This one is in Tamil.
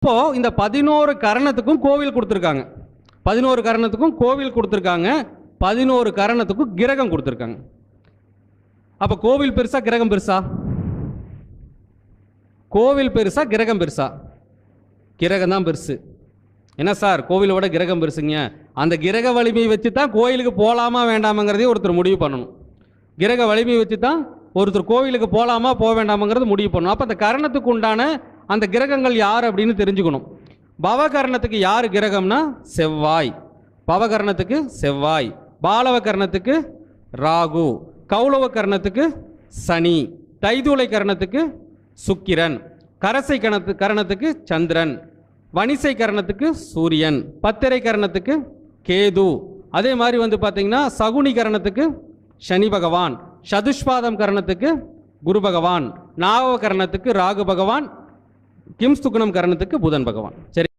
இப்போ இந்த 11 கரணத்துக்கும் கோவில் கொடுத்துருக்காங்க. 11 கரணத்துக்கும் கோவில் கொடுத்துருக்காங்க. 11 கரணத்துக்கும் கிரகம் கொடுத்துருக்காங்க. அப்போ கோவில் பெருசா கிரகம் பெருசா? கோவில் பெருசா கிரகம் பெருசா? கிரகம் தான் பெருசு. என்ன சார் கோவிலை விட கிரகம் பெருசுங்க? அந்த கிரக வலிமையை வச்சு தான் கோயிலுக்கு போகலாமா வேண்டாமாங்கிறதையும் ஒருத்தர் முடிவு பண்ணணும். கிரக வலிமையை வச்சு தான் ஒருத்தர் கோவிலுக்கு போகலாமா போக வேண்டாமாங்கிறது முடிவு பண்ணணும். அப்போ அந்த கரணத்துக்கு உண்டான அந்த கிரகங்கள் யார் அப்படின்னு தெரிஞ்சுக்கணும். பவகரணத்துக்கு யார் கிரகம்னா செவ்வாய். பவகரணத்துக்கு செவ்வாய். பாலவ கரணத்துக்கு ராகு. கௌளவ கரணத்துக்கு சனி. தைதூளை கரணத்துக்கு சுக்கிரன். கரசை கரணத்துக்கு சந்திரன். வணிசை கரணத்துக்கு சூரியன். பத்திரை கரணத்துக்கு கேது. அதே மாதிரி வந்து பார்த்தீங்கன்னா சகுனி கரணத்துக்கு சனி பகவான். சதுஷ்பாதம் கரணத்துக்கு குரு பகவான். நாகவ கரணத்துக்கு ராகு பகவான். கிம்ஸ்துகுணம் கரணத்துக்கு புதன் பகவான். சரி.